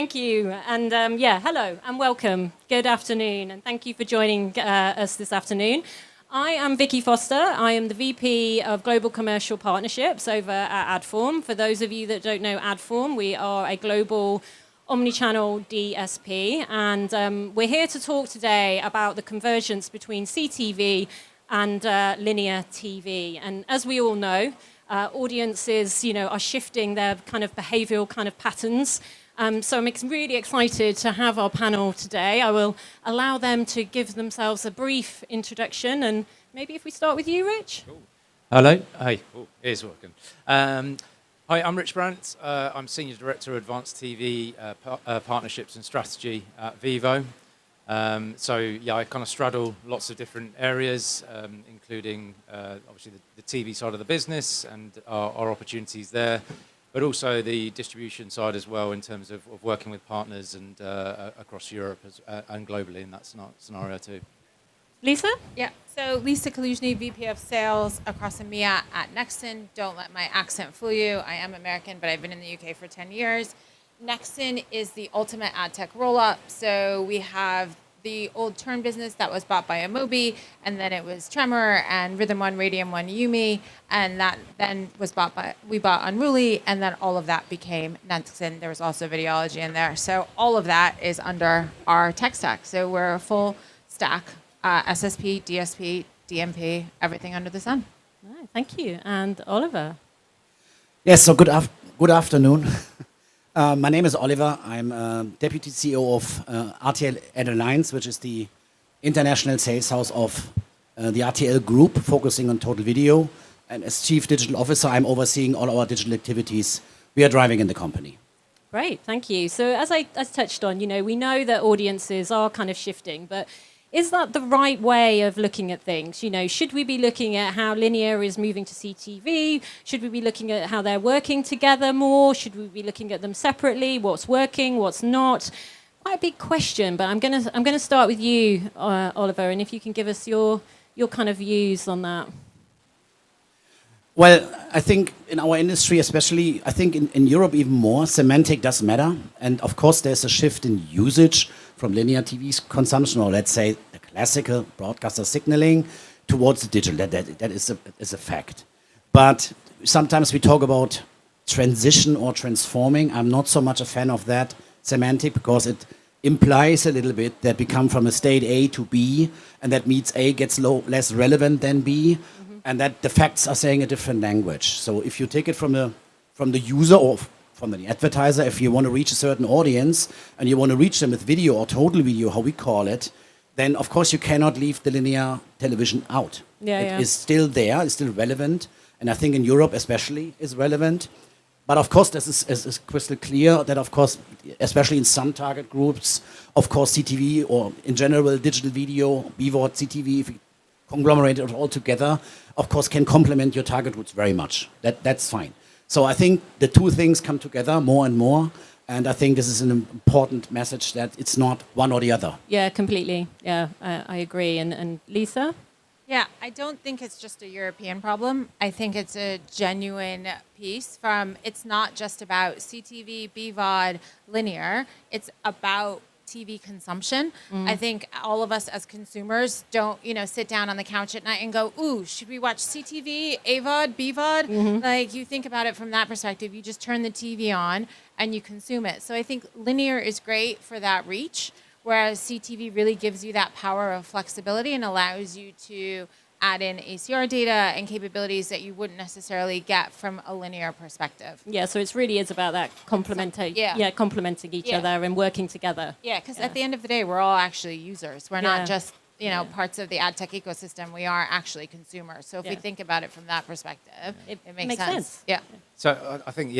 Thank you. And hello and welcome. Good afternoon. And thank you for joining us this afternoon. I am Vicky Foster. I am the VP of Global Commercial Partnerships over at Adform. For those of you that don't know Adform, we are a global omnichannel DSP. And we're here to talk today about the convergence between CTV and linear TV. And as we all know, audiences, are shifting their kind of behavioral kind of patterns. So I'm really excited to have our panel today. I will allow them to give themselves a brief introduction, and maybe if we start with you, Rich. Cool. Hello. Hi. Oh, it is working. Hi, I'm Rich Brandt. I'm Senior Director of Advanced TV Partnerships and Strategy at Vivo. I kind of straddle lots of different areas, including obviously the TV side of the business and our opportunities there, but also the distribution side as well in terms of working with partners and across Europe and globally in that scenario too. Lisa? Yeah, so Lisa Kaluzhny, VP of Sales across EMEA at Nexon. Don't let my accent fool you. I am American, but I've been in the UK for 10 years. Nexon is the ultimate ad tech roll-up. So we have the old Turn business that was bought by Amobi, and then it was Tremor and Rhythm One, Radium One, Yumi, and that then was we bought Unruly, and then all of that became Nexon. There was also Videology in there. So all of that is under our tech stack. So we're a full stack, SSP, DSP, DMP, everything under the sun. Oh, thank you. And Oliver? Yes, so good afternoon. My name is Oliver. I'm Deputy CEO of RTL Ad Alliance, which is the international sales house of the RTL Group, focusing on total video. And as Chief Digital Officer, I'm overseeing all our digital activities we are driving in the company. Great, thank you. So as I touched on, we know that audiences are kind of shifting, but is that the right way of looking at things? Should we be looking at how linear is moving to CTV? Should we be looking at how they're working together more? Should we be looking at them separately? What's working? What's not? Quite a big question, but I'm gonna start with you, Oliver, and if you can give us your kind of views on that. Well, I think in our industry, especially, I think in Europe even more, semantic does matter. And of course, there's a shift in usage from linear TV consumption, or let's say the classical broadcaster signaling, towards the digital. That is a fact. But sometimes we talk about transition or transforming. I'm not so much a fan of that semantic, because it implies a little bit that we come from a state A to B, and that means A gets less relevant than B, and that the facts are saying a different language. So if you take it from the user or from the advertiser, if you want to reach a certain audience and you want to reach them with video or total video, how we call it, then of course you cannot leave the linear television out. It is still there, it's still relevant, and I think in Europe especially is relevant. But of course this is crystal clear that of course, especially in some target groups, of course CTV or in general digital video, BVOD, CTV, if you conglomerate it all together, of course can complement your target groups very much. That's fine. So I think the two things come together more and more, and I think this is an important message that it's not one or the other. Yeah, completely. Yeah, I agree. And Lisa? Yeah, I don't think it's just a European problem. I think it's a genuine piece it's not just about CTV, BVOD, linear. It's about TV consumption. I think all of us as consumers don't, sit down on the couch at night and go, ooh, should we watch CTV, AVOD, BVOD? Like, you think about it from that perspective. You just turn the TV on and you consume it. So I think linear is great for that reach, whereas CTV really gives you that power of flexibility and allows you to add in ACR data and capabilities that you wouldn't necessarily get from a linear perspective. Yeah, so it really is about that complementing each other and working together. Yeah, because at the end of the day, we're all actually users. We're not just parts of the ad tech ecosystem. We are actually consumers. So if we think about it from that perspective, it makes sense. Yeah. So I think,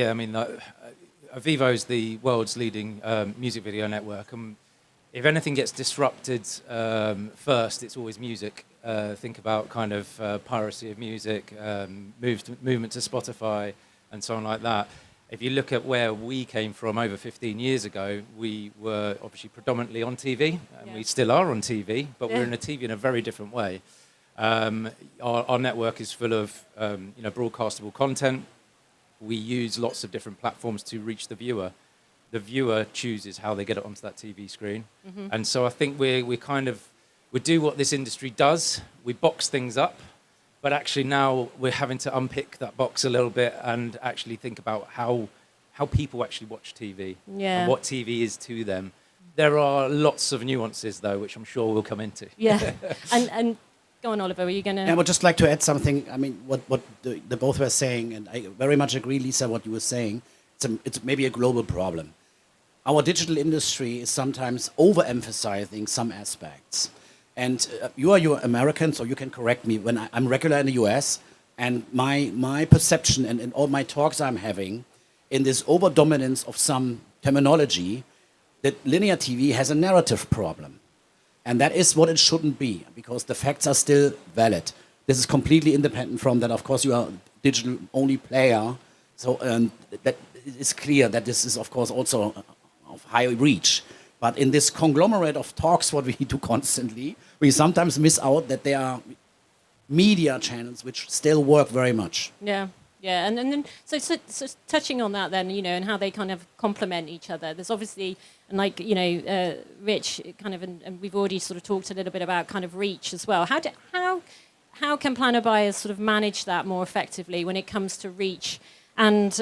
Vivo is the world's leading music video network. If anything gets disrupted first, it's always music. Think about kind of piracy of music, movement to Spotify, and so on like that. If you look at where we came from over 15 years ago, we were obviously predominantly on TV, and we still are on TV, but we're in a TV in a very different way. Our network is full of broadcastable content. We use lots of different platforms to reach the viewer. the viewer chooses how they get it onto that TV screen. And so I think we do what this industry does. We box things up, but actually now we're having to unpick that box a little bit and actually think about how people actually watch TV and what TV is to them. There are lots of nuances, though, which I'm sure we'll come into. Yeah. And go on, Oliver, were you going to... I would just like to add something. I mean, what the both were saying, and I very much agree, Lisa, what you were saying. It's maybe a global problem. Our digital industry is sometimes overemphasizing some aspects. And you are American, so you can correct me. When I'm regular in the US, and my perception and all my talks I'm having in this overdominance of some terminology, that linear TV has a narrative problem. And that is what it shouldn't be, because the facts are still valid. This is completely independent from that. Of course, you are a digital-only player, so that is clear that this is, of course, also of high reach. But in this conglomerate of talks, what we do constantly, we sometimes miss out that there are media channels which still work very much. Yeah. Yeah, and then so touching on that then, and how they kind of complement each other. There's obviously, and like, Rich kind of, and we've already sort of talked a little bit about kind of reach as well. How can planner buyers sort of manage that more effectively when it comes to reach and,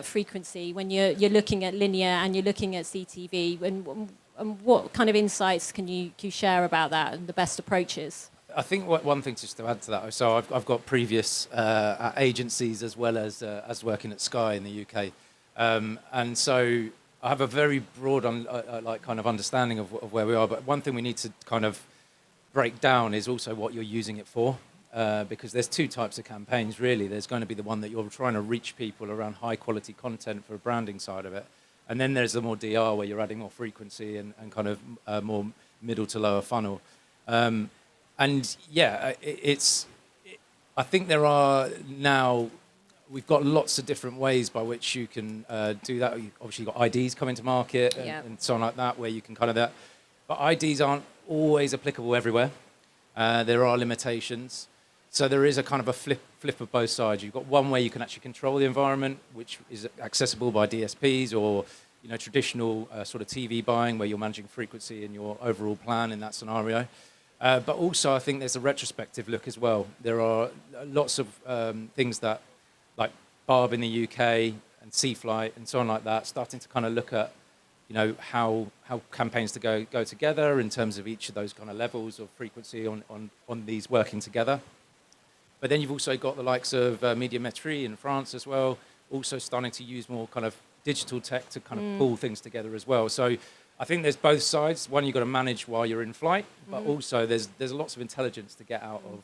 frequency when you're looking at linear and you're looking at CTV? And what kind of insights can you share about that and the best approaches? I think one thing just to add to that, so I've got previous agencies as well as working at Sky in the UK, and so I have a very broad kind of understanding of where we are. But one thing we need to kind of break down is also what you're using it for, because there's two types of campaigns really. There's going to be the one that you're trying to reach people around high quality content for a branding side of it, and then there's the more DR where you're adding more frequency and kind of more middle to lower funnel. And yeah, I think there are now, we've got lots of different ways by which you can do that. Obviously, you've got IDs coming to market and so on like that, where you can kind of that. But IDs aren't always applicable everywhere. There are limitations. So there is a kind of a flip of both sides. You've got one way you can actually control the environment, which is accessible by DSPs or traditional sort of TV buying, where you're managing frequency in your overall plan in that scenario. But also, I think there's a retrospective look as well. There are lots of things that, like Barb in the UK and C-Flight and so on like that, starting to kind of look at, how campaigns to go together in terms of each of those kind of levels of frequency on these working together. But then you've also got the likes of Médiamétrie in France as well, also starting to use more kind of digital tech to kind of pull things together as well. So I think there's both sides. One, you've got to manage while you're in flight, but also there's lots of intelligence to get out of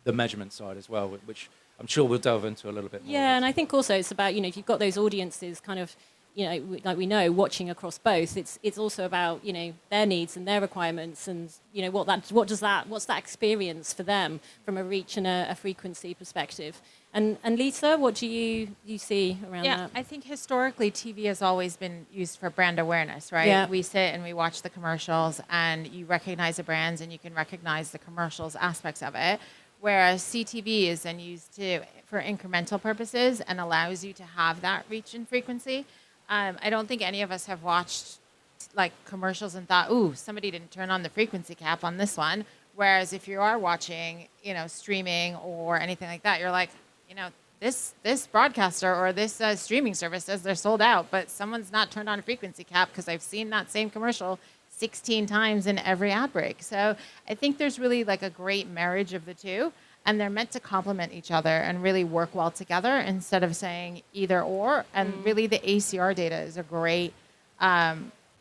the measurement side as well, which I'm sure we'll delve into a little bit more. Yeah, and I think also it's about, if you've got those audiences kind of, like we know, watching across both, it's also about, their needs and their requirements and, what's that experience for them from a reach and a frequency perspective. And Lisa, what do you see around that? Yeah, I think historically TV has always been used for brand awareness, right? Yeah. We sit and we watch the commercials and you recognize the brands and you can recognize the commercials aspects of it. Whereas CTV is then used for incremental purposes and allows you to have that reach and frequency. I don't think any of us have watched like commercials and thought, ooh, somebody didn't turn on the frequency cap on this one. Whereas if you are watching, streaming or anything like that, you're like, this broadcaster or this streaming service says they're sold out, but someone's not turned on a frequency cap because I've seen that same commercial 16 times in every ad break. So I think there's really like a great marriage of the two, and they're meant to complement each other and really work well together instead of saying either or. And really the ACR data is a great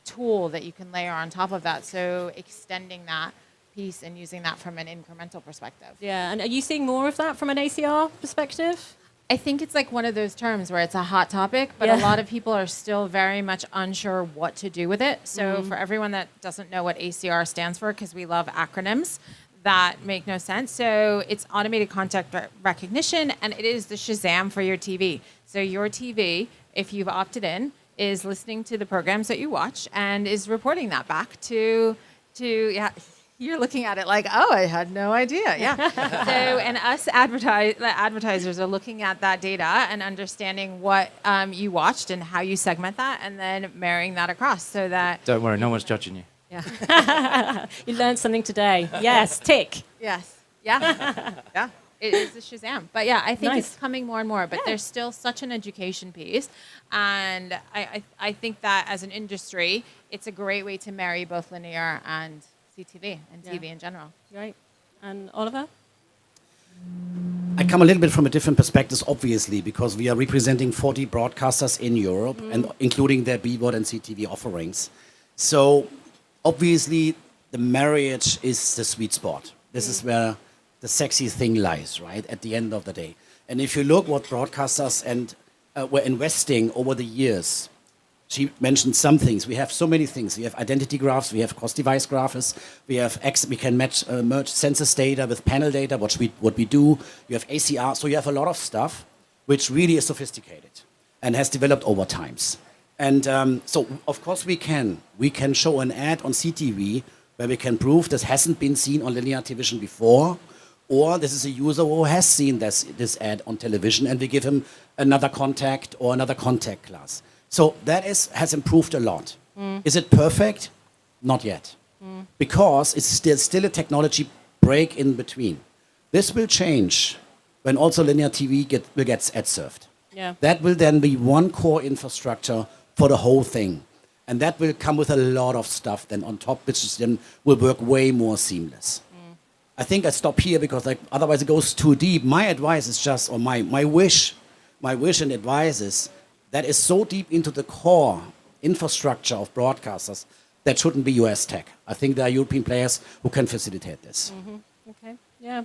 tool that you can layer on top of that. So extending that piece and using that from an incremental perspective. Yeah, and are you seeing more of that from an ACR perspective? I think it's like one of those terms where it's a hot topic, but a lot of people are still very much unsure what to do with it. So for everyone that doesn't know what ACR stands for, because we love acronyms that make no sense. So it's automated content recognition, and it is the Shazam for your TV. So your TV, if you've opted in, is listening to the programs that you watch and is reporting that back to You're looking at it like, oh, I had no idea. Yeah. So, and us advertisers are looking at that data and understanding what you watched and how you segment that, and then marrying that across so that. Don't worry, no one's judging you. Yeah. You learned something today. Yes, tick. Yes. Yeah. Yeah. It is a Shazam. But yeah, I think Nice. it's coming more and more. But there's still such an education piece. And I think that as an industry, it's a great way to marry both linear and CTV and TV in general. Right. And Oliver? I come a little bit from a different perspective, obviously, because we are representing 40 broadcasters in Europe, and including their BVOD and CTV offerings. So, obviously, the marriage is the sweet spot. This is where the sexy thing lies, right, at the end of the day. And if you look what broadcasters and were investing over the years, she mentioned some things. We have so many things. We have identity graphs. We have cross-device graphs. We have we can merge census data with panel data, what we do. You have ACR. So you have a lot of stuff which really is sophisticated and has developed over times. And so, of course, we can show an ad on CTV where we can prove this hasn't been seen on linear television before, or this is a user who has seen this ad on television, and we give him another contact or another contact class. So that has improved a lot. Is it perfect? Not yet. Because it's still a technology break in between. This will change when also linear TV will get ad served. Yeah. That will then be one core infrastructure for the whole thing. And that will come with a lot of stuff then on top, which then will work way more seamless. I think I stop here because otherwise it goes too deep. My advice is just, or my wish and advice is, that is so deep into the core infrastructure of broadcasters that shouldn't be US tech. I think there are European players who can facilitate this. Okay. Yeah.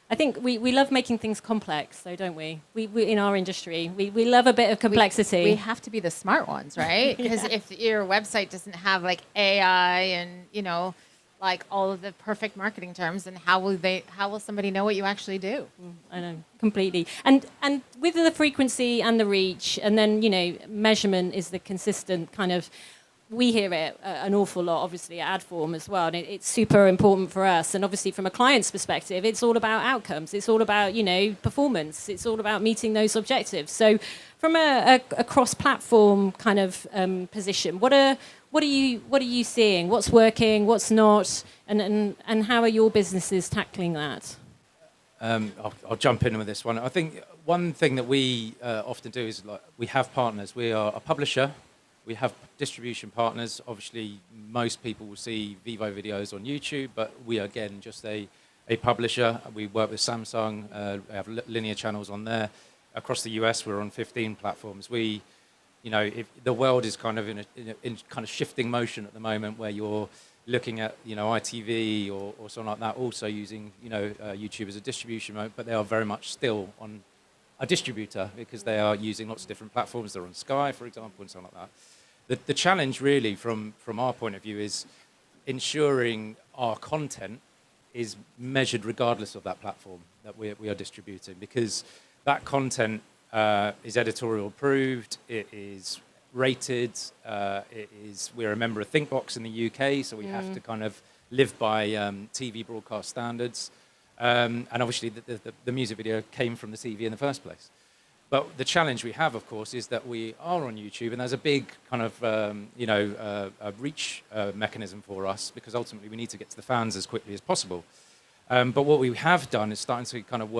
I think we love making things complex, though, don't we? We in our industry, we love a bit of complexity. We have to be the smart ones, right? Because if your website doesn't have like AI and, like all of the perfect marketing terms, then how will somebody know what you actually do? I know, completely. And with the frequency and the reach, and then, measurement is the consistent kind of, we hear it an awful lot, obviously, at Adform as well. And it's super important for us. And obviously, from a client's perspective, it's all about outcomes. It's all about, performance. It's all about meeting those objectives. So from a cross-platform kind of position, what are you seeing? What's working? What's not? And how are your businesses tackling that? I'll jump in with this one. I think one thing that we often do is we have partners. We are a publisher. We have distribution partners. Obviously, most people will see Vivo videos on YouTube, but we are, again, just a publisher. We work with Samsung. We have linear channels on there. Across the US, we're on 15 platforms. If the world is kind of in kind of shifting motion at the moment, where you're looking at ITV or something like that, also using YouTube as a distribution mode, but they are very much still on a distributor because they are using lots of different platforms. They're on Sky, for example, and something like that. The challenge really from our point of view is ensuring our content is measured regardless of that platform that we are distributing, because that content is editorial approved, it is rated, we're a member of ThinkBox in the UK, so we have to kind of live by TV broadcast standards. And obviously the music video came from the TV in the first place. But the challenge we have, of course, is that we are on YouTube, and there's a big kind of, a reach mechanism for us, because ultimately we need to get to the fans as quickly as possible. But what we have done is starting to kind of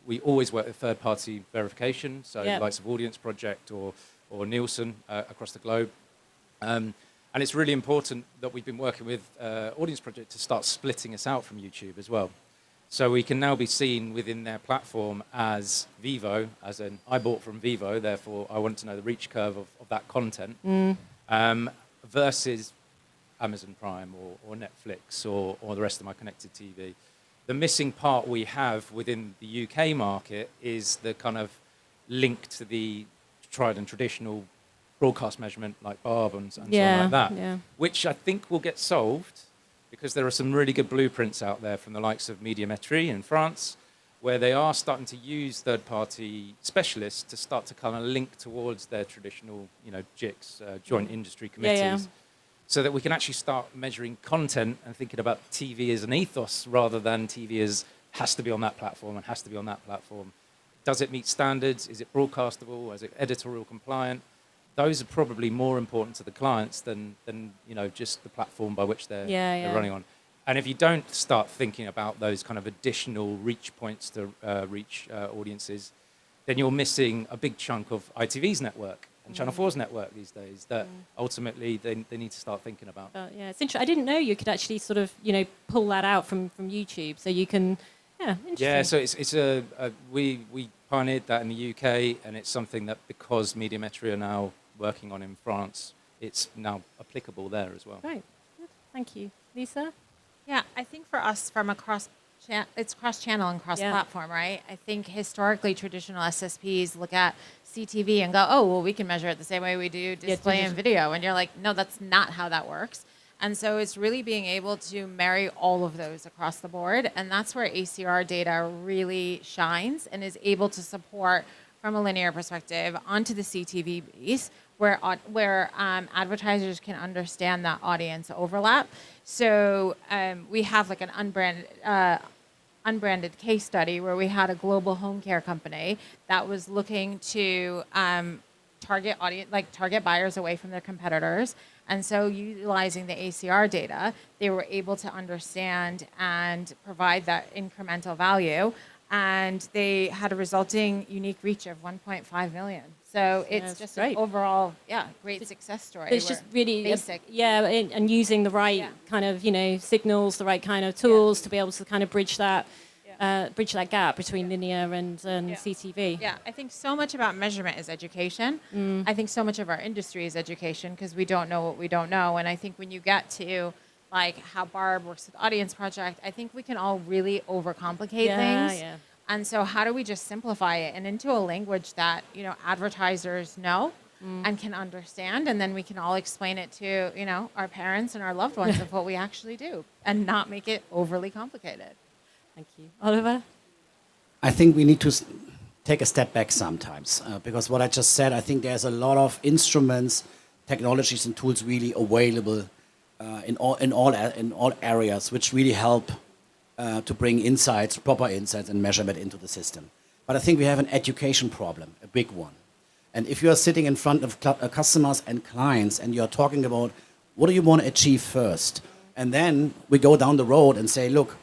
we always work with third-party verification, so the likes of Audience Project or Nielsen across the globe. And it's really important that we've been working with Audience Project to start splitting us out from YouTube as well. So we can now be seen within their platform as Vivo, as in I bought from Vivo, therefore I want to know the reach curve of that content, versus Amazon Prime or Netflix or the rest of my connected TV. The missing part we have within the UK market is the kind of link to the tried and traditional broadcast measurement like Barb and something like that, which I think will get solved, because there are some really good blueprints out there from the likes of Médiamétrie in France, where they are starting to use third-party specialists to start to kind of link towards their traditional, JICs, joint industry committees, so that we can actually start measuring content and thinking about TV as an ethos rather than TV as has to be on that platform and has to be on that platform. Does it meet standards? Is it broadcastable? Is it editorial compliant? Those are probably more important to the clients than just the platform by which they're running on. And if you don't start thinking about those kind of additional reach points to reach audiences, then you're missing a big chunk of ITV's network and Channel 4's network these days that ultimately they need to start thinking about. Yeah, it's interesting. I didn't know you could actually sort of, pull that out from YouTube, so you can. Yeah, interesting. Yeah, so it's we pioneered that in the UK, and it's something that because Médiamétrie are now working on in France, it's now applicable there as well. Great, good. Thank you, Lisa. Yeah, I think for us, from it's cross-channel and cross-platform, right? I think historically traditional SSPs look at CTV and go, oh, well, we can measure it the same way we do display and video. And you're like, no, that's not how that works. And so it's really being able to marry all of those across the board. And that's where ACR data really shines and is able to support, from a linear perspective, onto the CTV piece, where advertisers can understand that audience overlap. So we have like an unbranded case study where we had a global home care company that was looking to target buyers away from their competitors. And so utilizing the ACR data, they were able to understand and provide that incremental value. And they had a resulting unique reach of 1.5 million. So it's just great. An overall, great success story. It's just really basic. And using the right kind of signals, the right kind of tools to be able to kind of bridge that gap between linear and CTV. Yeah, I think so much about measurement is education. I think so much of our industry is education because we don't know what we don't know. And I think when you get to like how Barb works with Audience Project, I think we can all really overcomplicate things. Yeah. And so how do we just simplify it and into a language that, advertisers know and can understand, and then we can all explain it to, our parents and our loved ones of what we actually do and not make it overly complicated. Thank you. Oliver? I think we need to take a step back sometimes because what I just said, I think there's a lot of instruments, technologies and tools really available in all areas, which really help to bring proper insights and measurement into the system. But I think we have an education problem, a big one. And if you are sitting in front of customers and clients and you're talking about what do you want to achieve first, and then we go down the road and say, look,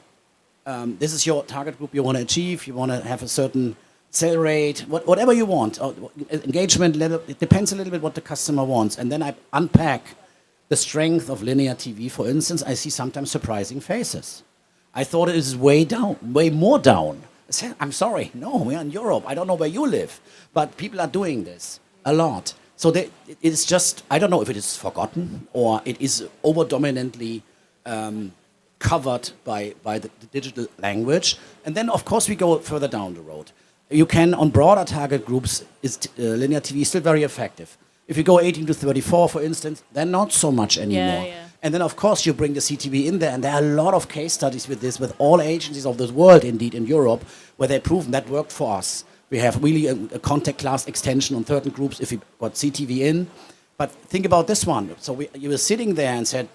this is your target group you want to achieve, you want to have a certain sale rate, whatever you want, or engagement level, it depends a little bit what the customer wants. And then I unpack the strength of linear TV, for instance, I see sometimes surprising faces. I thought it is way more down. I said, I'm sorry, no, we're in Europe. I don't know where you live, but people are doing this a lot. So it's just, I don't know if it is forgotten or it is over-dominantly covered by the digital language. And then, of course, we go further down the road. You can, on broader target groups, linear TV is still very effective. If you go 18 to 34, for instance, then not so much anymore. Yeah. And then, of course, you bring the CTV in there, and there are a lot of case studies with this, with all agencies of the world, indeed, in Europe, where they've proven that worked for us. We have really a contact class extension on certain groups if we got CTV in. But think about this one. So you were sitting there and said,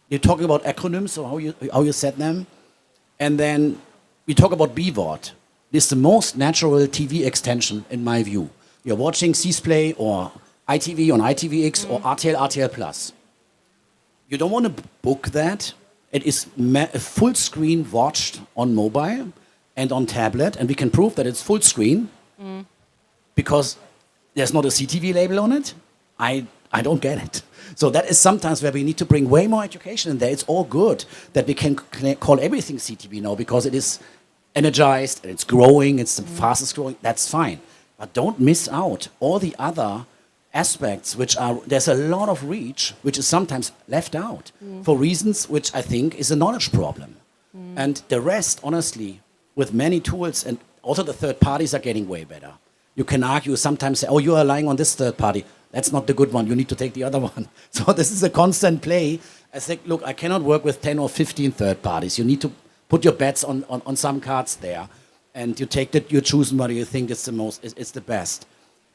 you're talking about acronyms, so how you set them. And then we talk about BVOD. This is the most natural TV extension, in my view. You're watching C-Splay or ITV on ITVX or RTL Plus. You don't want to book that. It is full screen watched on mobile and on tablet, and we can prove that it's full screen because there's not a CTV label on it. I don't get it. So that is sometimes where we need to bring way more education in there. It's all good that we can call everything CTV now because it is energized and it's growing, it's the fastest growing, that's fine. But don't miss out all the other aspects there's a lot of reach which is sometimes left out for reasons which I think is a knowledge problem. And the rest, honestly, with many tools, and also the third parties are getting way better. You can argue sometimes, say, oh, you are relying on this third party. That's not the good one. You need to take the other one. So this is a constant play. I think, look, I cannot work with 10 or 15 third parties. You need to put your bets on some cards there. And you choose what you think is the best.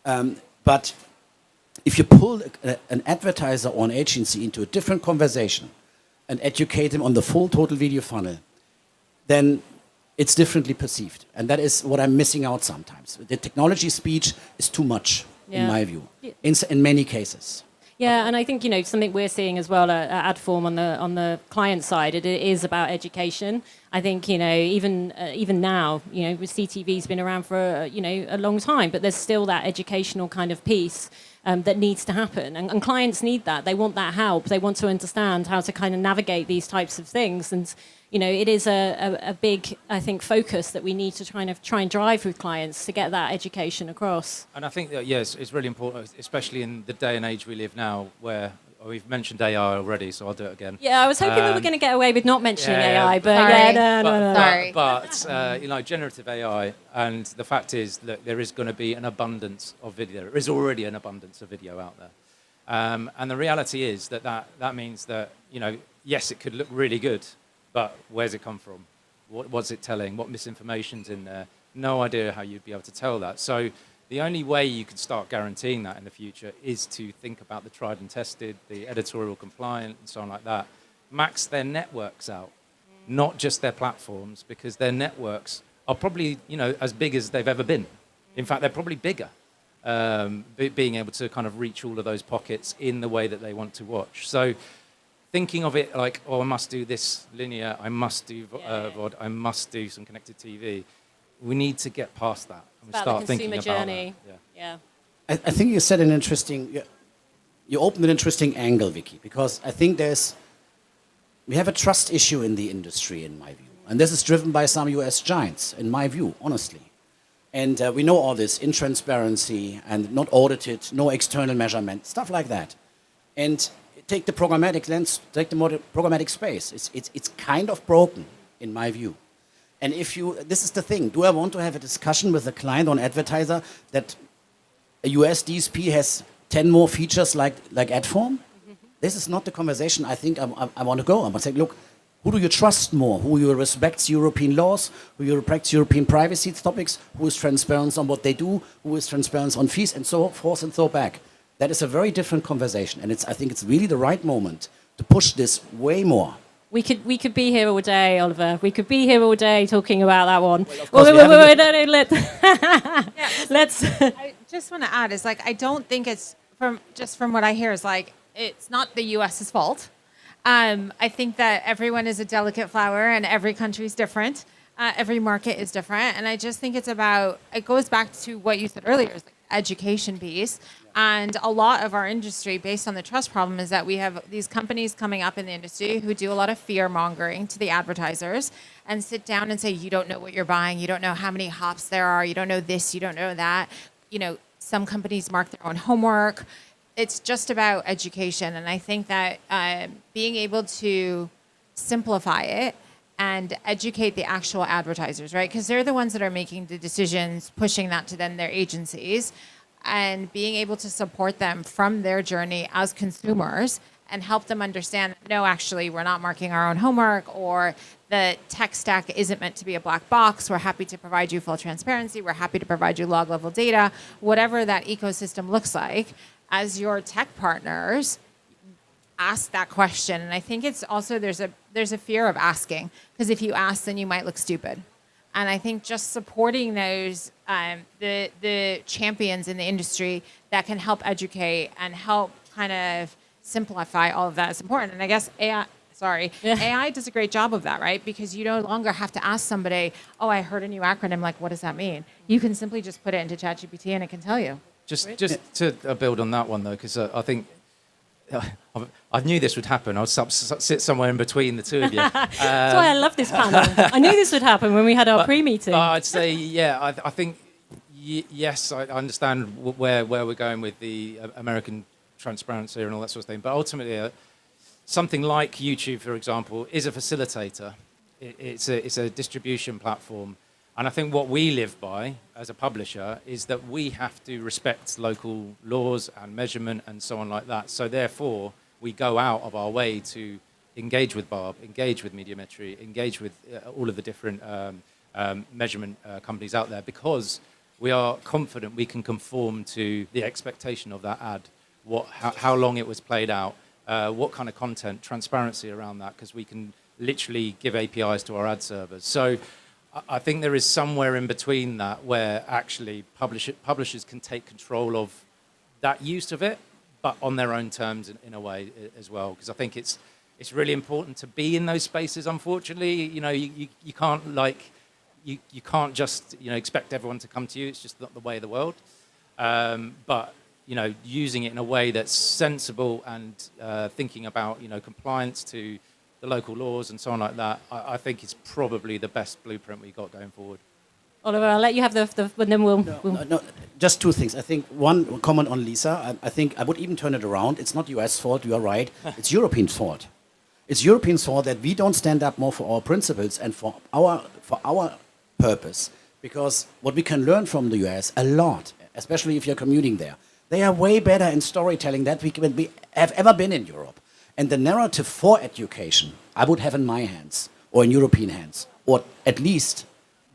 But if you pull an advertiser or an agency into a different conversation and educate them on the full total video funnel, then it's differently perceived. And that is what I'm missing out sometimes. The technology speech is too much, in my view, in many cases. Yeah, and I think something we're seeing as well at Adform on the client side. It is about education. I think even now CTV's been around for a long time, but there's still that educational kind of piece that needs to happen, and clients need that. They want that help. They want to understand how to kind of navigate these types of things, and it is a big, I think, focus that we need to try and drive with clients to get that education across. And I think that, yes, it's really important, especially in the day and age we live now, where we've mentioned AI already, so I'll do it again. Yeah, I was hoping we were going to get away with not mentioning AI, but sorry. no. Sorry. But generative AI, and the fact is that there is going to be an abundance of video. There is already an abundance of video out there. And the reality is that means that, yes, it could look really good, but where's it come from? What's it telling? What misinformation's in there? No idea how you'd be able to tell that. So the only way you can start guaranteeing that in the future is to think about the tried and tested, the editorial compliant, and so on like that. Max their networks out, not just their platforms, because their networks are probably, as big as they've ever been. In fact, they're probably bigger, being able to kind of reach all of those pockets in the way that they want to watch. So thinking of it like, I must do this linear, I must do VOD, I must do some connected TV. We need to get past that and start thinking about journey. That. Yeah. I think you said you opened an interesting angle, Vicky, because I think we have a trust issue in the industry, in my view. And this is driven by some US giants, in my view, honestly. And we know all this, intransparency and not audited, no external measurement, stuff like that. And take the programmatic lens, take the programmatic space. It's kind of broken, in my view. And this is the thing, do I want to have a discussion with a client or an advertiser that a US DSP has 10 more features like Adform? This is not the conversation I think I want to go. I'm going to say, look, who do you trust more? Who you respects European laws? Who you respects European privacy topics? Who is transparent on what they do? Who is transparent on fees? And so forth and so back. That is a very different conversation. And I think it's really the right moment to push this way more. We could be here all day, Oliver. We could be here all day talking about that one. Let's. I just want to add is I don't think it's from what I hear is it's not the U.S.'s fault. I think that everyone is a delicate flower and every country is different. Every market is different. And I just think it goes back to what you said earlier, is education piece. And a lot of our industry, based on the trust problem, is that we have these companies coming up in the industry who do a lot of fear mongering to the advertisers and sit down and say, you don't know what you're buying. You don't know how many hops there are. You don't know this. You don't know that. Some companies mark their own homework. It's just about education. And I think that being able to simplify it and educate the actual advertisers, right? Because they're the ones that are making the decisions, pushing that to then their agencies, and being able to support them from their journey as consumers and help them understand, no, actually, we're not marking our own homework, or the tech stack isn't meant to be a black box. We're happy to provide you full transparency. We're happy to provide you log level data, whatever that ecosystem looks like. As your tech partners, ask that question. And I think it's also, there's a fear of asking, because if you ask, then you might look stupid. And I think just supporting those, the champions in the industry that can help educate and help kind of simplify all of that is important. And I guess AI does a great job of that, right? Because you no longer have to ask somebody, oh, I heard a new acronym, what does that mean? You can simply just put it into ChatGPT and it can tell you. Just to build on that one, though, because I think I knew this would happen. I'll sit somewhere in between the two of you. That's why I love this panel. I knew this would happen when we had our pre-meeting. I'd say, I think, yes, I understand where we're going with the American transparency and all that sort of thing. But ultimately, something like YouTube, for example, is a facilitator. It's a distribution platform. And I think what we live by as a publisher is that we have to respect local laws and measurement and so on like that. So therefore, we go out of our way to engage with Barb, engage with Mediometry, engage with all of the different measurement companies out there, because we are confident we can conform to the expectation of that ad. how long it was played out, what kind of content, transparency around that, because we can literally give APIs to our ad servers. So I think there is somewhere in between that where actually publishers can take control of that use of it, but on their own terms in a way as well. Because I think it's really important to be in those spaces. Unfortunately, you can't you can't just expect everyone to come to you. It's just not the way of the world. But using it in a way that's sensible and thinking about compliance to the local laws and so on like that, I think it's probably the best blueprint we got going forward. Oliver, I'll let you have and then we'll... No, just two things. I think one comment on Lisa. I think I would even turn it around. It's not US fault, you are right. It's European fault. It's European fault that we don't stand up more for our principles and for our purpose. Because what we can learn from the US a lot, especially if you're commuting there, they are way better in storytelling than we have ever been in Europe. And the narrative for education, I would have in my hands, or in European hands, or at least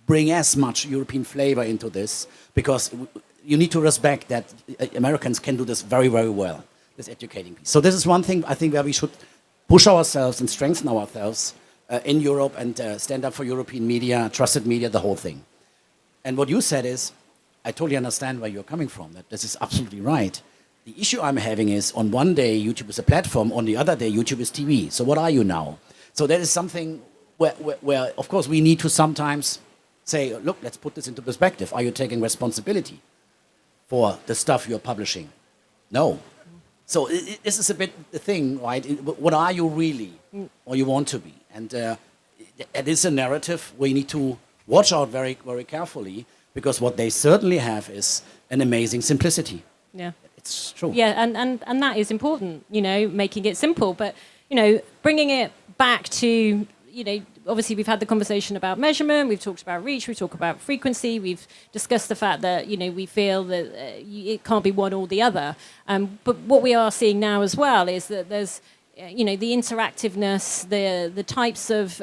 bring as much European flavor into this, because you need to respect that Americans can do this very, very well, this educating piece. So this is one thing I think where we should push ourselves and strengthen ourselves in Europe and stand up for European media, trusted media, the whole thing. And what you said is, I totally understand where you're coming from, that this is absolutely right. The issue I'm having is, on one day YouTube is a platform, on the other day YouTube is TV. So what are you now? So that is something where of course, we need to sometimes say, look, let's put this into perspective. Are you taking responsibility for the stuff you're publishing? No. So this is a bit the thing, right? What are you really, or you want to be? And it is a narrative where you need to watch out very, very carefully, because what they certainly have is an amazing simplicity. Yeah. It's true. Yeah, and that is important, making it simple. But, bringing it back to, obviously we've had the conversation about measurement, we've talked about reach, we've talked about frequency, we've discussed the fact that, we feel that it can't be one or the other. But what we are seeing now as well is that there's, the interactiveness, the types of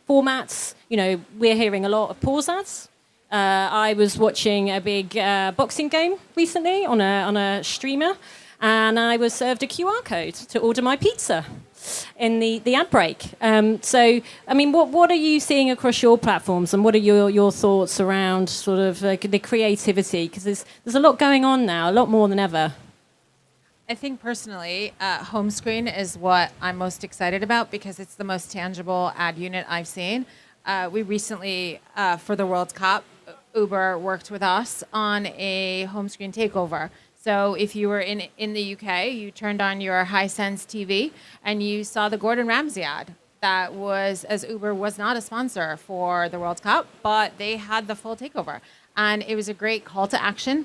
formats, we're hearing a lot of pause ads. I was watching a big boxing game recently on a streamer, and I was served a QR code to order my pizza in the ad break. So, I mean, what are you seeing across your platforms, and what are your thoughts around sort of the creativity? Because there's a lot going on now, a lot more than ever. I think personally, home screen is what I'm most excited about, because it's the most tangible ad unit I've seen. We recently, for the World Cup, Uber worked with us on a home screen takeover. So if you were in the UK, you turned on your Hisense TV and you saw the Gordon Ramsay ad. That was, as Uber was not a sponsor for the World Cup, but they had the full takeover. And it was a great call to action.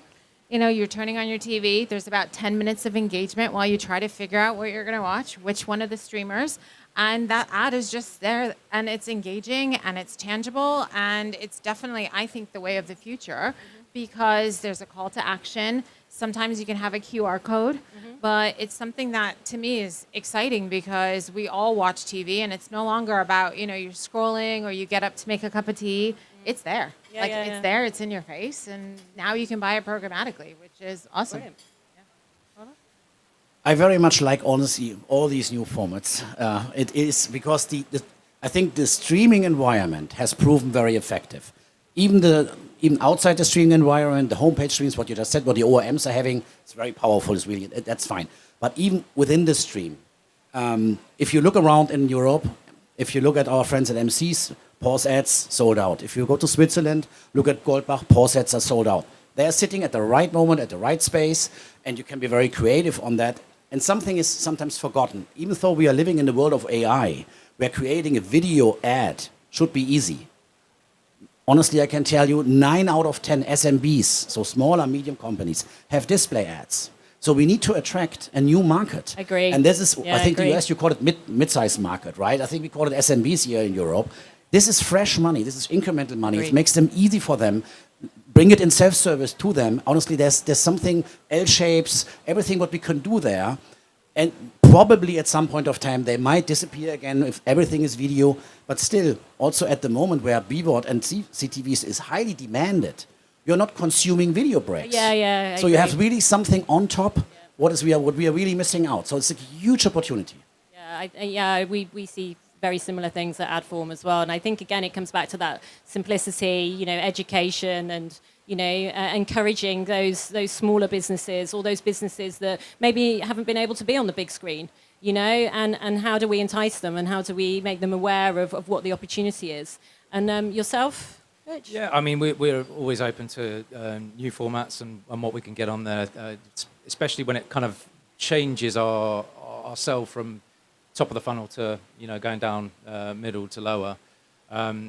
You're turning on your TV. There's about 10 minutes of engagement while you try to figure out what you're going to watch, which one of the streamers. And that ad is just there, and it's engaging, and it's tangible, and it's definitely, I think, the way of the future, because there's a call to action. Sometimes you can have a QR code, but it's something that, to me, is exciting, because we all watch TV, and it's no longer about, you're scrolling or you get up to make a cup of tea. It's there. It's there. It's in your face, and now you can buy it programmatically, which is awesome. Brilliant. I very much like, honestly, all these new formats. It is because I think the streaming environment has proven very effective. Even outside the streaming environment, the homepage streams, what you just said, what the ORMs are having, it's very powerful. It's really, that's fine. But even within the stream, if you look around in Europe, if you look at our friends at MCs, pause ads sold out. If you go to Switzerland, look at Goldbach, pause ads are sold out. They are sitting at the right moment, at the right space, and you can be very creative on that. And something is sometimes forgotten. Even though we are living in the world of AI, where creating a video ad should be easy. Honestly, I can tell you 9 out of 10 SMBs, so small and medium companies, have display ads. So we need to attract a new market. Agree. And this is, I think I the US, you call it mid-sized market, right? I think we call it SMBs here in Europe. This is fresh money. This is incremental money. Agreed. It makes them easy for them. Bring it in self-service to them. Honestly, there's something, L-shapes, everything what we can do there. And probably at some point of time, they might disappear again if everything is video. But still, also at the moment where BVOD and CTVs is highly demanded, you're not consuming video breaks. Yeah, So you have really something on top what we are really missing out. So it's a huge opportunity. Yeah, we see very similar things at Adform as well. And I think, again, it comes back to that simplicity, education and, encouraging those smaller businesses or those businesses that maybe haven't been able to be on the big screen, and how do we entice them and how do we make them aware of what the opportunity is? And yourself, Rich? Yeah, I mean, we're always open to new formats and what we can get on there, especially when it kind of changes our sell from top of the funnel to going down middle to lower.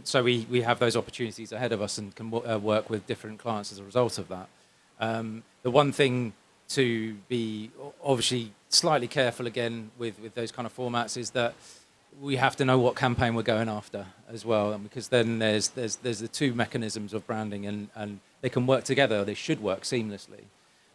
So we have those opportunities ahead of us and can work with different clients as a result of that. The one thing to be obviously slightly careful again with those kind of formats is that we have to know what campaign we're going after as well, and because then there's the two mechanisms of branding and they can work together. They should work seamlessly.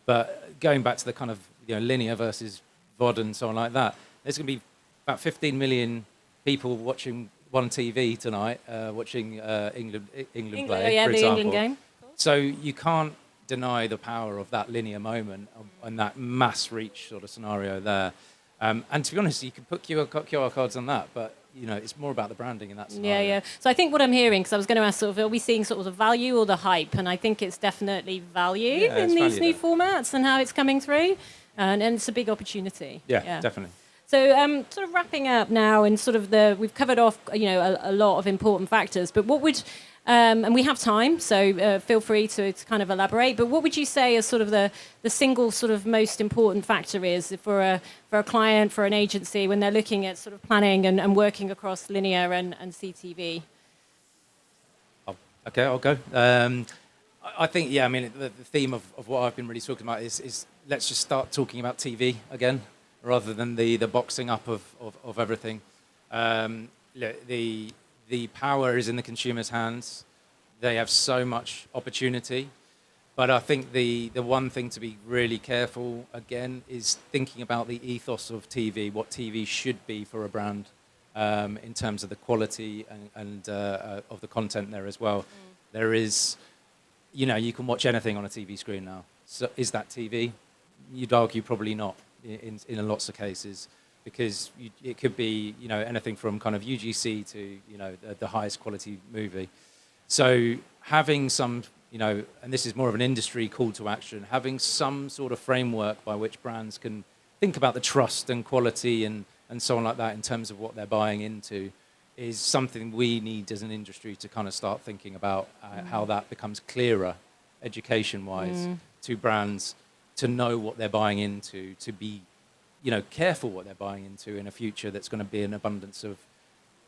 But going back to the kind of linear versus VOD and so on like that, there's going to be about 15 million people watching one TV tonight, watching England play, yeah, for the example. England game. So you can't deny the power of that linear moment and that mass reach sort of scenario there. And to be honest, you can put QR codes on that, but it's more about the branding in that scenario. Yeah. So I think what I'm hearing, because I was going to ask, are we seeing sort of the value or the hype? And I think it's definitely value in these new formats and how it's coming through, and it's a big opportunity. Yeah, definitely. So sort of wrapping up now, and sort of we've covered off a lot of important factors, but what would and we have time, so feel free to kind of elaborate. But what would you say is sort of the single sort of most important factor is for a client, for an agency, when they're looking at sort of planning and working across linear and CTV? Okay, I'll go. I think, I mean, the theme of what I've been really talking about is let's just start talking about TV again, rather than the boxing up of everything. The power is in the consumer's hands. They have so much opportunity. But I think the one thing to be really careful, again, is thinking about the ethos of TV, what TV should be for a brand in terms of the quality and of the content there as well. There is, you can watch anything on a TV screen now. So is that TV? You'd argue probably not in lots of cases, because it could be anything from kind of UGC to the highest quality movie. So having some and this is more of an industry call to action, having some sort of framework by which brands can think about the trust and quality and so on like that in terms of what they're buying into is something we need as an industry to kind of start thinking about how that becomes clearer education-wise to brands, to know what they're buying into, to be careful what they're buying into in a future that's going to be an abundance of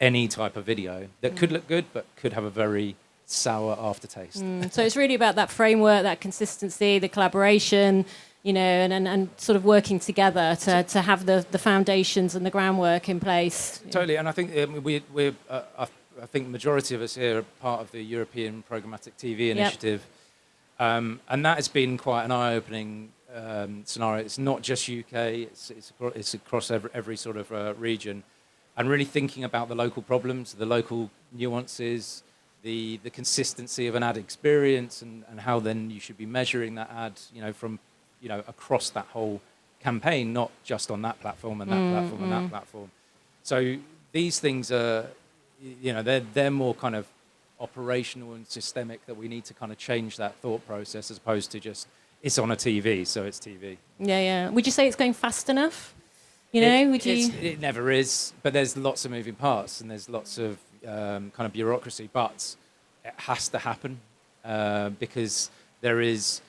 any type of video that could look good but could have a very sour aftertaste. So it's really about that framework, that consistency, the collaboration, and sort of working together to have the foundations and the groundwork in place. Totally, and I think I think the majority of us here are part of the European Programmatic TV Initiative, and that has been quite an eye-opening scenario. It's not just UK; it's across every sort of region, and really thinking about the local problems, the local nuances, the consistency of an ad experience, and how then you should be measuring that ad, from across that whole campaign, not just on that platform and that platform and that platform. So these things are, they're more kind of operational and systemic, that we need to kind of change that thought process as opposed to just it's on a TV, so it's TV. Yeah. Would you say it's going fast enough? It never is, but there's lots of moving parts and there's lots of kind of bureaucracy, but it has to happen because there is,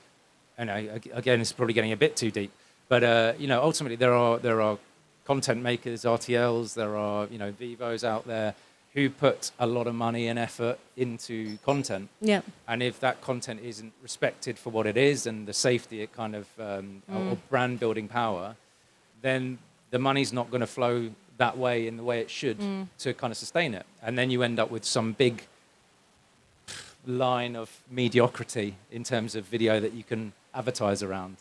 again, it's probably getting a bit too deep, but ultimately there are content makers, RTLs, there are Vivos out there who put a lot of money and effort into content. Yeah. And if that content isn't respected for what it is and the safety it kind of or brand building power, then the money's not going to flow that way in the way it should to kind of sustain it. And then you end up with some big line of mediocrity in terms of video that you can advertise around.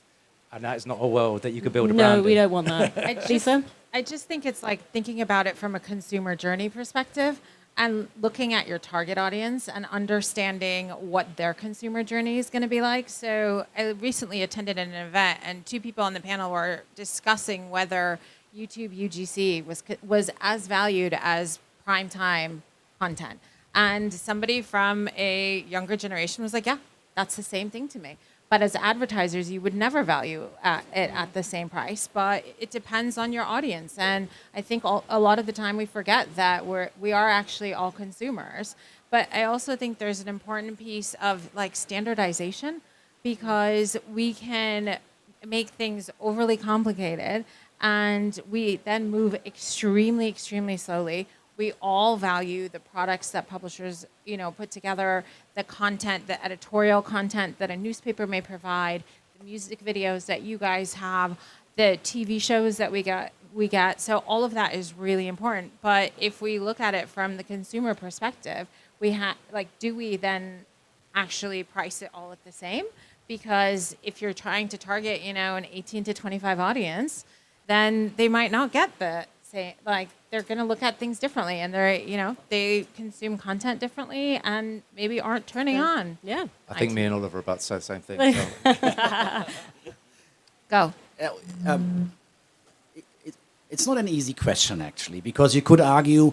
And that is not a world that you could build a brand in. No, we don't want that. Lisa? I just think it's like thinking about it from a consumer journey perspective. and looking at your target audience and understanding what their consumer journey is going to be like. So I recently attended an event, and two people on the panel were discussing whether YouTube UGC was as valued as primetime content. And somebody from a younger generation was like, yeah, that's the same thing to me. But as advertisers, you would never value it at the same price. But it depends on your audience. And I think a lot of the time we forget that we are actually all consumers. But I also think there's an important piece of like standardization, because we can make things overly complicated and we then move extremely, extremely slowly. We all value the products that publishers, put together, the content, the editorial content that a newspaper may provide, the music videos that you guys have, the TV shows that we get. So all of that is really important. But if we look at it from the consumer perspective, do we then actually price it all at the same? Because if you're trying to target, an 18 to 25 audience, then they might not get the same, they're going to look at things differently, and they consume content differently and maybe aren't turning on. Yeah. I think me and Oliver are about to say the same thing. So. Go. It's not an easy question, actually, because you could argue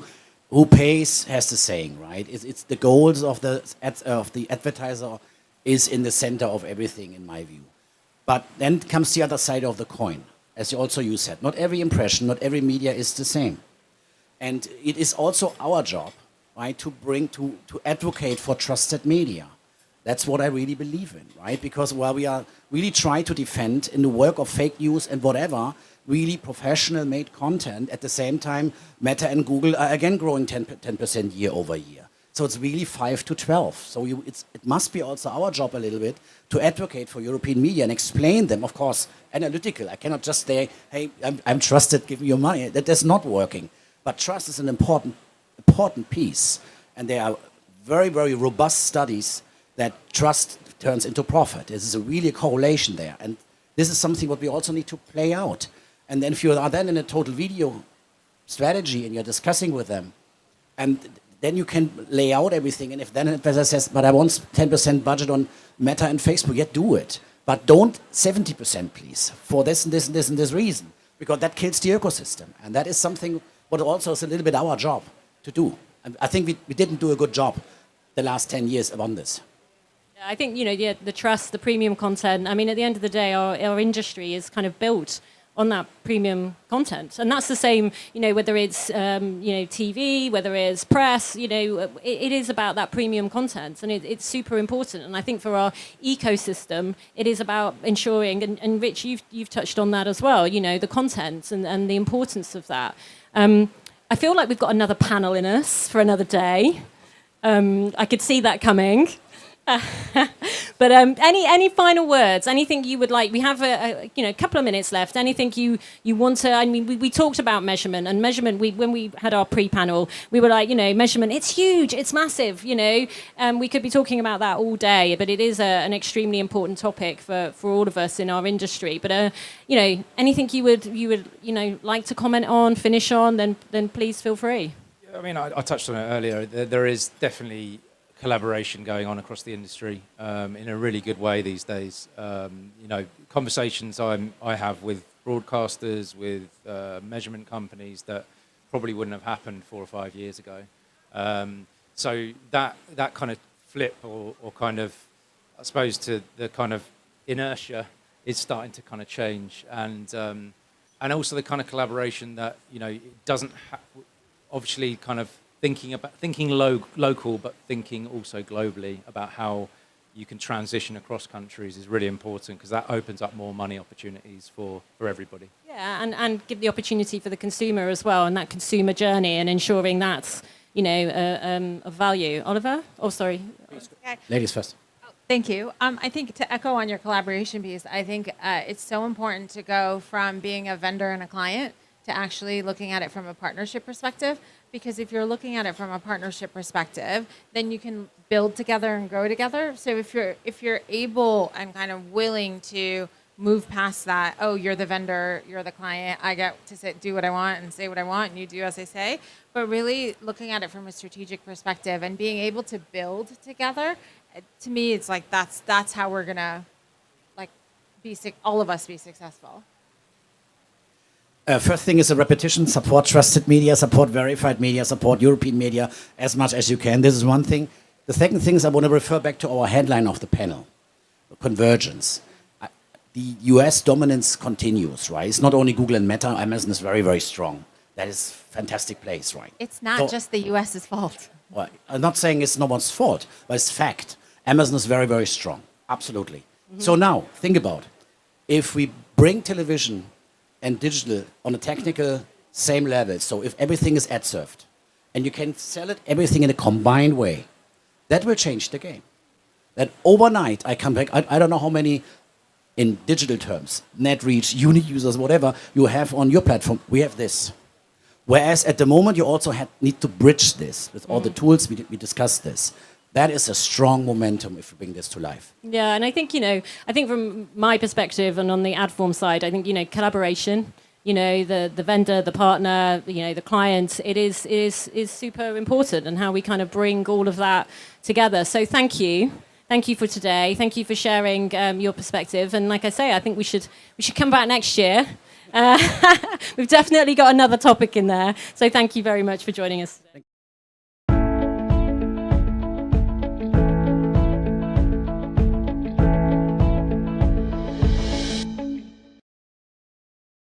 who pays has the saying, right? It's the goals of the advertiser is in the center of everything, in my view. But then comes the other side of the coin. As you said, not every impression, not every media is the same. And it is also our job, right, to advocate for trusted media. That's what I really believe in, right? Because while we are really trying to defend in the work of fake news and whatever, really professional made content, at the same time, Meta and Google are again growing 10% year over year. So it's really 5 to 12. So it must be also our job a little bit to advocate for European media and explain them, of course, analytical. I cannot just say, hey, I'm trusted, give me your money. That's not working. But trust is an important piece. And there are very, very robust studies that trust turns into profit. This is a really correlation there. And this is something what we also need to play out. And then if you are then in a total video strategy and you're discussing with them, and then you can lay out everything. And if then an advisor says, but I want 10% budget on Meta and Facebook, yeah, do it. But don't 70%, please, for this and this and this and this reason, because that kills the ecosystem. And that is something what also is a little bit our job to do. And I think we didn't do a good job the last 10 years on this. I think, the trust, the premium content. I mean, at the end of the day, our industry is kind of built on that premium content. And that's the same, whether it's, TV, whether it's press, it is about that premium content, and it's super important. And I think for our ecosystem, it is about ensuring, and Rich, you've touched on that as well, the content and the importance of that. I feel like we've got another panel in us for another day. I could see that coming. But any final words? Anything you would like? We have a couple of minutes left. Anything you want to? I mean, we talked about measurement and measurement. When we had our pre-panel, we were like, measurement. It's huge. It's massive. We could be talking about that all day. But it is an extremely important topic for all of us in our industry. But anything you would like to comment on, finish on, then please feel free. I mean, I touched on it earlier. There is definitely collaboration going on across the industry in a really good way these days. Conversations I have with broadcasters, with measurement companies that probably wouldn't have happened 4 or 5 years ago. So that kind of flip or kind of, I suppose, to the kind of inertia is starting to kind of change, and also the kind of collaboration that it doesn't obviously kind of thinking local, but thinking also globally about how you can transition across countries is really important, because that opens up more money opportunities for everybody. Yeah, and give the opportunity for the consumer as well, and that consumer journey, and ensuring that's of value. Oliver? Oh, sorry. Ladies first. Thank you. I think to echo on your collaboration piece, I think it's so important to go from being a vendor and a client to actually looking at it from a partnership perspective. Because if you're looking at it from a partnership perspective, then you can build together and grow together. So if you're able and kind of willing to move past that. Oh, you're the vendor, you're the client. I get to do what I want and say what I want, and you do as I say. But really looking at it from a strategic perspective and being able to build together. To me, it's like that's how we're gonna like all of us be successful. First thing is a repetition, support trusted media, support verified media, support European media as much as you can. This is one thing. The second thing is I want to refer back to our headline of the panel, Convergence. The US dominance continues, right? It's not only Google and Meta, Amazon is very, very strong. That is a fantastic place, right? It's not just the US's fault. Well, I'm not saying it's no one's fault, but it's fact. Amazon is very, very strong. Absolutely. Mm-hmm. So now, think about it. If we bring television and digital on a technical same level, so if everything is ad served, and you can sell it everything in a combined way, that will change the game. That overnight, I come back, I don't know how many, in digital terms, net reach, unique users, whatever you have on your platform, we have this. Whereas at the moment, you also need to bridge this with all the tools, we discussed this. That is a strong momentum if we bring this to life. Yeah, and I think, I think from my perspective and on the ad form side, I think, collaboration, the vendor, the partner, the client, it is super important, and how we kind of bring all of that together. So thank you. Thank you for today. Thank you for sharing your perspective. And like I say, I think we should come back next year. We've definitely got another topic in there. So thank you very much for joining us today.